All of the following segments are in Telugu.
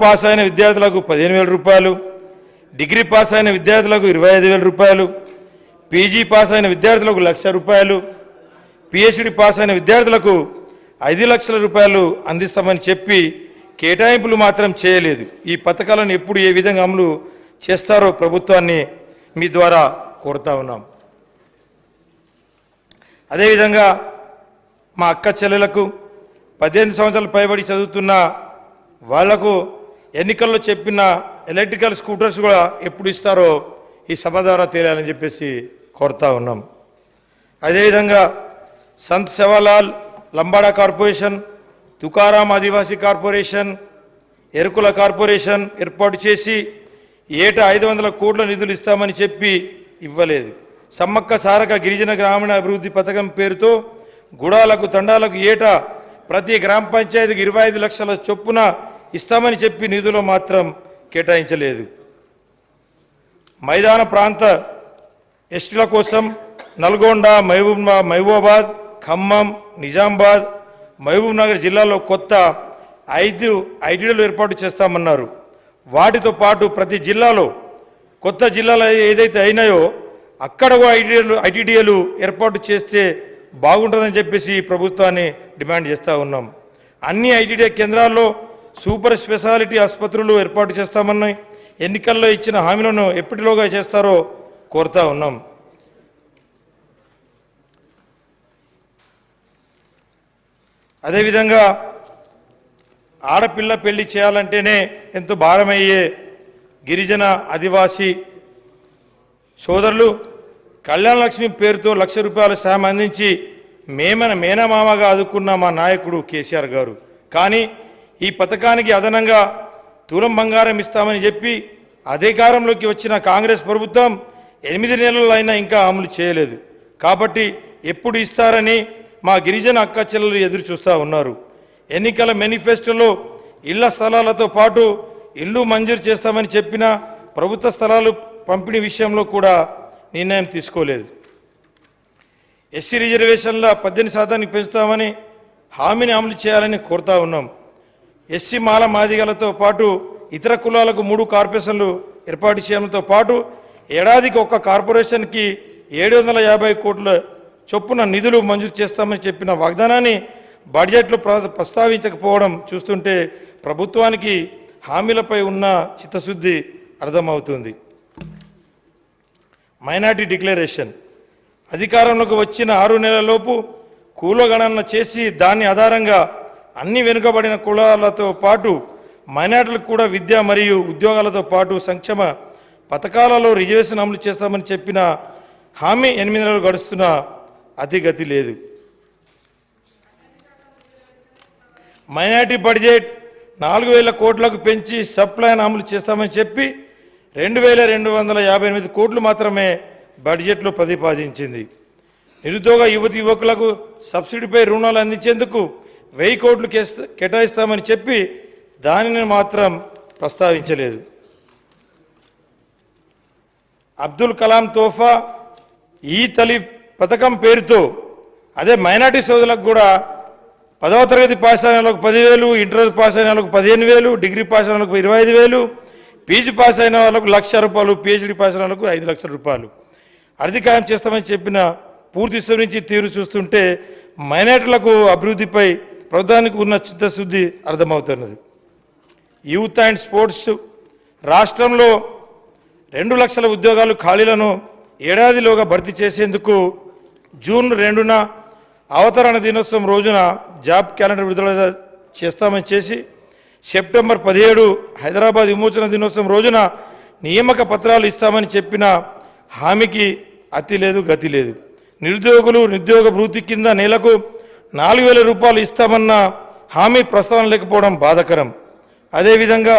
పాస్ అయిన విద్యార్థులకు 15,000 రూపాయలు, డిగ్రీ పాస్ అయిన విద్యార్థులకు 25,000 రూపాయలు, పీజీ పాస్ అయిన విద్యార్థులకు 1,00,000 రూపాయలు, పిహెచ్డి పాస్ అయిన విద్యార్థులకు 5 లక్షల రూపాయలు అందిస్తామని చెప్పి కేటాయింపులు మాత్రం చేయలేదు. ఈ పథకాలను ఎప్పుడు ఏ విధంగా అమలు చేస్తారో ప్రభుత్వాన్ని మీ ద్వారా కోరుతా ఉన్నాం. అదేవిధంగా మా అక్క చెల్లెలకు 18 సంవత్సరాలు పైబడి చదువుతున్న వాళ్లకు ఎన్నికల్లో చెప్పిన ఎలక్ట్రికల్ స్కూటర్స్ కూడా ఎప్పుడు ఇస్తారో ఈ సభ ద్వారా తేలాలని చెప్పేసి కోరుతా ఉన్నాం. అదేవిధంగా సంత్ సేవాలాల్ లంబాడా కార్పొరేషన్, తుకారాం ఆదివాసీ కార్పొరేషన్, ఎరుకుల కార్పొరేషన్ ఏర్పాటు చేసి ఏటా 500 కోట్ల నిధులు ఇస్తామని చెప్పి ఇవ్వలేదు. సమ్మక్క సారక గిరిజన గ్రామీణ అభివృద్ధి పథకం పేరుతో గుడాలకు తండాలకు ఏటా ప్రతి గ్రామ పంచాయతీకి 25 లక్షల చొప్పున ఇస్తామని చెప్పి నిధులు మాత్రం కేటాయించలేదు. మైదాన ప్రాంత ఎస్టీల కోసం నల్గొండ, మహబూబాబాద్, ఖమ్మం, నిజామాబాద్, మహబూబ్ నగర్ జిల్లాలో కొత్త 5 ఐటీడీలు ఏర్పాటు చేస్తామన్నారు. వాటితో పాటు ప్రతి జిల్లాలో కొత్త జిల్లాలు ఏదైతే అయినాయో అక్కడ ఐటీడీఏలు ఏర్పాటు చేస్తే బాగుంటుందని చెప్పేసి ప్రభుత్వాన్ని డిమాండ్ చేస్తూ ఉన్నాం. అన్ని ఐటీడీఏ కేంద్రాల్లో సూపర్ స్పెషాలిటీ ఆసుపత్రులు ఏర్పాటు చేస్తామని ఎన్నికల్లో ఇచ్చిన హామీలను ఎప్పటిలోగా చేస్తారో కోరుతా ఉన్నాం. అదేవిధంగా ఆడపిల్ల పెళ్లి చేయాలంటేనే ఎంతో భారమయ్యే గిరిజన ఆదివాసీ సోదరులు కళ్యాణ లక్ష్మి పేరుతో 1,00,000 రూపాయల సాయం అందించి మేనమామగా ఆదుకున్న మా నాయకుడు కేసీఆర్ గారు. కానీ ఈ పథకానికి అదనంగా తులం బంగారం ఇస్తామని చెప్పి అధికారంలోకి వచ్చిన కాంగ్రెస్ ప్రభుత్వం 8 నెలలు అయినా ఇంకా అమలు చేయలేదు. కాబట్టి ఎప్పుడు ఇస్తారని మా గిరిజన అక్క చెల్లెలు ఎదురు చూస్తూ ఉన్నారు. ఎన్నికల మేనిఫెస్టోలో ఇళ్ల స్థలాలతో పాటు ఇల్లు మంజూరు చేస్తామని చెప్పిన ప్రభుత్వ స్థలాలు పంపిణీ విషయంలో కూడా నిర్ణయం తీసుకోలేదు. ఎస్సీ రిజర్వేషన్ల 18% పెంచుతామని హామీని అమలు చేయాలని కోరుతా ఉన్నాం. ఎస్సీ మాల మాదిగలతో పాటు ఇతర కులాలకు 3 కార్పొరేషన్లు ఏర్పాటు చేయడంతో పాటు ఏడాదికి ఒక్క కార్పొరేషన్కి 750 కోట్ల చొప్పున నిధులు మంజూరు చేస్తామని చెప్పిన వాగ్దానాన్ని బడ్జెట్లో ప్రస్తావించకపోవడం చూస్తుంటే ప్రభుత్వానికి హామీలపై ఉన్న చిత్తశుద్ధి అర్థమవుతుంది. మైనార్టీ డిక్లరేషన్ అధికారంలోకి వచ్చిన 6 నెలలలోపు కులగణన చేసి దాని ఆధారంగా అన్ని వెనుకబడిన కులాలతో పాటు మైనార్టీలకు కూడా విద్య మరియు ఉద్యోగాలతో పాటు సంక్షేమ పథకాలలో రిజర్వేషన్ అమలు చేస్తామని చెప్పిన హామీ 8 నెలలు గడుస్తున్న అతిగతి లేదు. మైనార్టీ బడ్జెట్ 4,000 కోట్లకు పెంచి సప్లైన్ అమలు చేస్తామని చెప్పి 2,258 కోట్లు మాత్రమే బడ్జెట్లో ప్రతిపాదించింది. నిరుద్యోగ యువకులకు సబ్సిడీపై రుణాలు అందించేందుకు 1000 కోట్లు కేటాయిస్తామని చెప్పి దానిని మాత్రం ప్రస్తావించలేదు. అబ్దుల్ కలాం తోఫా ఈ తలి పథకం పేరుతో అదే మైనార్టీ సోదరులకు కూడా 10వ తరగతి పాస్ అయిన వాళ్ళకు 10,000, ఇంటర్ పాస్ అయిన వాళ్ళకు 15,000, డిగ్రీ పాస్ అయిన వాళ్ళకు 25,000, పీజీ పాస్ అయిన వాళ్ళకు 1,00,000 రూపాయలు, పిహెచ్డి పాస్ అయిన వాళ్ళకు 5 లక్షల రూపాయలు అధికారం చేస్తామని చెప్పిన పూర్తి నుంచి తీరు చూస్తుంటే మైనార్టీలకు అభివృద్ధిపై ప్రభుత్వానికి ఉన్న చిత్తశుద్ధి అర్థమవుతున్నది. యూత్ అండ్ స్పోర్ట్స్ రాష్ట్రంలో 2 లక్షల ఉద్యోగాలు ఖాళీలను ఏడాదిలోగా భర్తీ చేసేందుకు జూన్ 2న అవతరణ దినోత్సవం రోజున జాబ్ క్యాలెండర్ విడుదల చేస్తామని చేసి సెప్టెంబర్ 17 హైదరాబాద్ విమోచన దినోత్సవం రోజున నియామక పత్రాలు ఇస్తామని చెప్పిన హామీకి అతి లేదు గతి లేదు. నిరుద్యోగులు నిరుద్యోగ భృతి కింద నెలకు 4,000 రూపాయలు ఇస్తామన్న హామీ ప్రస్తావన లేకపోవడం బాధాకరం. అదేవిధంగా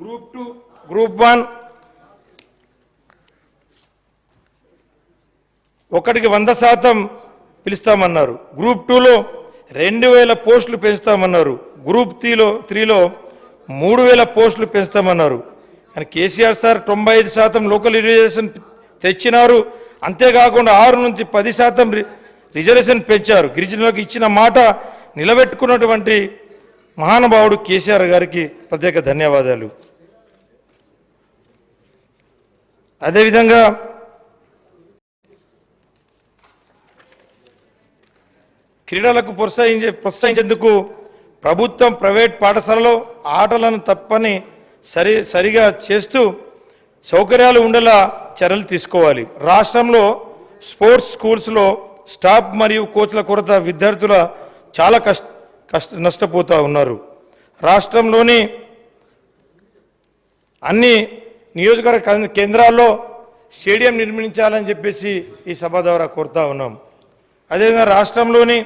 గ్రూప్ 2, గ్రూప్ 1 ఒకటికి 100% పిలుస్తామన్నారు. గ్రూప్ 2లో 2,000 పోస్టులు పెంచుతామన్నారు. గ్రూప్ 3లో 3,000 పోస్టులు పెంచుతామన్నారు. కానీ కేసీఆర్ సార్ 95% లోకల్ రిజర్వేషన్ తెచ్చినారు. అంతేకాకుండా 6 నుంచి 10% రిజర్వేషన్ పెంచారు. గిరిజనులకు ఇచ్చిన మాట నిలబెట్టుకున్నటువంటి మహానుభావుడు కేసీఆర్ గారికి ప్రత్యేక ధన్యవాదాలు. అదేవిధంగా క్రీడలకు ప్రోత్సహించేందుకు ప్రభుత్వం ప్రైవేట్ పాఠశాలలో ఆటలను తప్పని సరిగా చేస్తూ సౌకర్యాలు ఉండేలా చర్యలు తీసుకోవాలి. రాష్ట్రంలో స్పోర్ట్స్ స్కూల్స్లో స్టాఫ్ మరియు కోచ్ల కొరత విద్యార్థుల చాలా నష్టపోతూ ఉన్నారు. రాష్ట్రంలోని అన్ని నియోజకవర్గ కేంద్రాల్లో స్టేడియం నిర్మించాలని చెప్పేసి ఈ సభ ద్వారా కోరుతా ఉన్నాం. అదేవిధంగా రాష్ట్రంలోని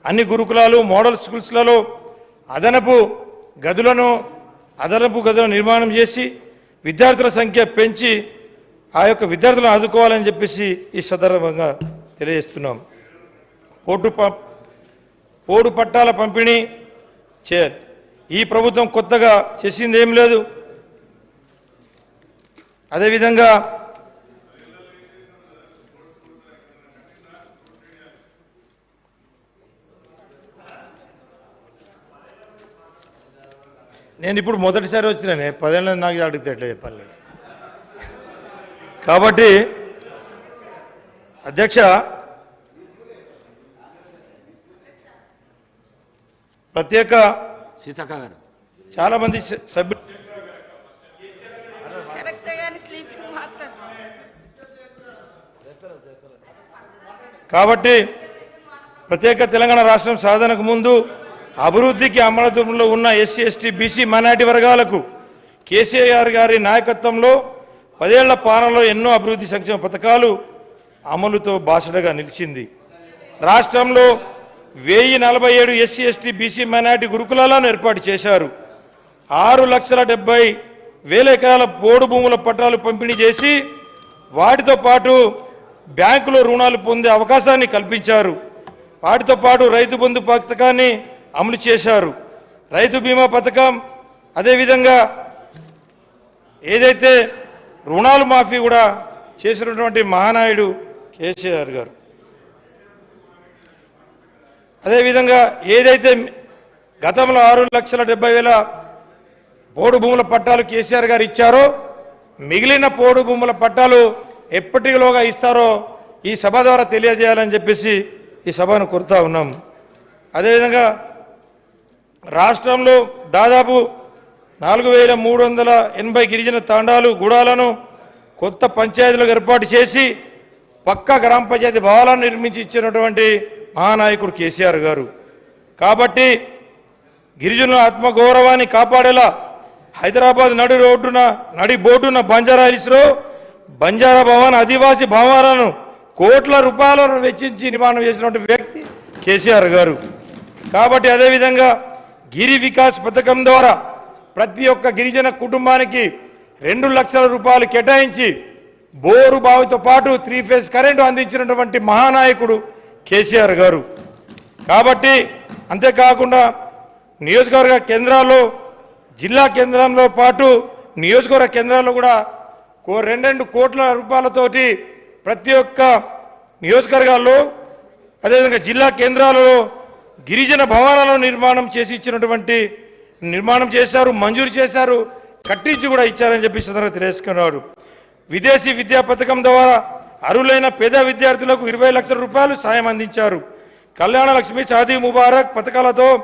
అన్ని గురుకులాలు మోడల్ స్కూల్స్లలో అదనపు గదులను నిర్మాణం చేసి విద్యార్థుల సంఖ్య పెంచి ఆ యొక్క విద్యార్థులను ఆదుకోవాలని చెప్పేసి ఈ సందర్భంగా తెలియజేస్తున్నాం. పోడు పట్టాల పంపిణీ చేయాలి. ఈ ప్రభుత్వం కొత్తగా చేసింది ఏం లేదు. అదేవిధంగా నేను ఇప్పుడు మొదటిసారి వచ్చినానే 10 ఏళ్ళ నాకు అడిగితే ఎట్లా చెప్పాలి. కాబట్టి అధ్యక్ష, ప్రత్యేక సీతక్క గారు చాలా మంది సభ్యులు కాబట్టి ప్రత్యేక తెలంగాణ రాష్ట్రం సాధనకు ముందు అభివృద్ధికి అమలులో ఉన్న ఎస్సీ ఎస్టీ బీసీ మైనారిటీ వర్గాలకు కేసీఆర్ గారి నాయకత్వంలో 10 ఏళ్ల పాలనలో ఎన్నో అభివృద్ధి సంక్షేమ పథకాలు అమలుతో బాసటగా నిలిచింది. రాష్ట్రంలో 1047 ఎస్సీ ఎస్టీ బీసీ మైనారిటీ గురుకులాలను ఏర్పాటు చేశారు. 6,70,000 ఎకరాల పోడు భూముల పట్టాలు పంపిణీ చేసి వాటితో పాటు బ్యాంకులో రుణాలు పొందే అవకాశాన్ని కల్పించారు. వాటితో పాటు రైతు బంధు పథకాన్ని అమలు చేశారు. రైతు బీమా పథకం, అదేవిధంగా ఏదైతే రుణాలు మాఫీ కూడా చేసినటువంటి మహానాయుడు కేసీఆర్ గారు. అదేవిధంగా ఏదైతే గతంలో 6,70,000 పోడు భూముల పట్టాలు కేసీఆర్ గారు ఇచ్చారో మిగిలిన పోడు భూముల పట్టాలు ఎప్పటిలోగా ఇస్తారో ఈ సభ ద్వారా తెలియజేయాలని చెప్పేసి ఈ సభను కోరుతా ఉన్నాం. అదేవిధంగా రాష్ట్రంలో దాదాపు 4,380 గిరిజన తాండాలు గూడాలను కొత్త పంచాయతీలకు ఏర్పాటు చేసి పక్కా గ్రామ పంచాయతీ భవనాలను నిర్మించి ఇచ్చినటువంటి మహానాయకుడు కేసీఆర్ గారు. కాబట్టి గిరిజనుల ఆత్మగౌరవాన్ని కాపాడేలా హైదరాబాద్ నడి బోర్డున బంజారా హిల్స్లో బంజారా భవన్ ఆదివాసీ భవనాలను కోట్ల రూపాయలను వెచ్చించి నిర్మాణం చేసినటువంటి వ్యక్తి కేసీఆర్ గారు. కాబట్టి అదేవిధంగా గిరి వికాస్ పథకం ద్వారా ప్రతి ఒక్క గిరిజన కుటుంబానికి 2 లక్షల రూపాయలు కేటాయించి బోరు బావితో పాటు 3 ఫేజ్ కరెంటు అందించినటువంటి మహానాయకుడు కేసీఆర్ గారు. కాబట్టి అంతేకాకుండా నియోజకవర్గ కేంద్రాల్లో జిల్లా కేంద్రంలో పాటు నియోజకవర్గ కేంద్రాల్లో కూడా 2 కోట్ల రూపాయలతోటి ప్రతి ఒక్క నియోజకవర్గాల్లో అదేవిధంగా జిల్లా కేంద్రాలలో గిరిజన భవనాలను నిర్మాణం చేశారు, మంజూరు చేశారు, కట్టించి కూడా ఇచ్చారని చెప్పి సందర్భంగా తెలియజేసుకున్నాడు. విదేశీ విద్యా పథకం ద్వారా అర్హులైన పేద విద్యార్థులకు 20 లక్షల రూపాయలు సాయం అందించారు. కళ్యాణ లక్ష్మి, షాదీ ముబారక్ పథకాలతో 1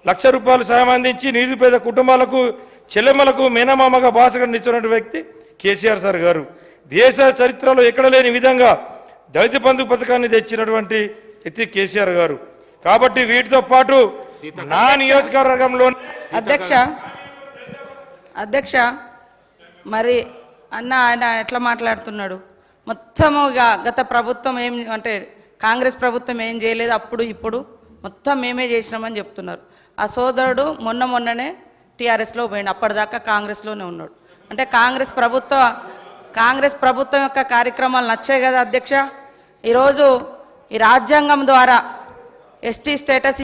లక్ష రూపాయలు సాయం అందించి నిరుపేద కుటుంబాలకు చెల్లెమ్మలకు మేనమామగా బాసగా ఇచ్చినటువంటి వ్యక్తి కేసీఆర్ సార్ గారు. దేశ చరిత్రలో ఎక్కడ లేని విధంగా దళిత బంధు పథకాన్ని తెచ్చినటువంటి వ్యక్తి కేసీఆర్ గారు. కాబట్టి వీటితో పాటు నా నియోజకవర్గంలో అధ్యక్ష మరి ఆయన ఎట్లా మాట్లాడుతున్నాడు? మొత్తము గత ప్రభుత్వం ఏం అంటే కాంగ్రెస్ ప్రభుత్వం ఏం చేయలేదు, అప్పుడు ఇప్పుడు మొత్తం మేమే చేసినామని చెప్తున్నారు. ఆ సోదరుడు మొన్ననే టీఆర్ఎస్లో పోయిండు, అప్పటిదాకా కాంగ్రెస్లోనే ఉన్నాడు. అంటే కాంగ్రెస్ ప్రభుత్వం యొక్క కార్యక్రమాలు నచ్చాయి కదా అధ్యక్ష. ఈరోజు ఈ రాజ్యాంగం ద్వారా ఎస్టీ స్టేటస్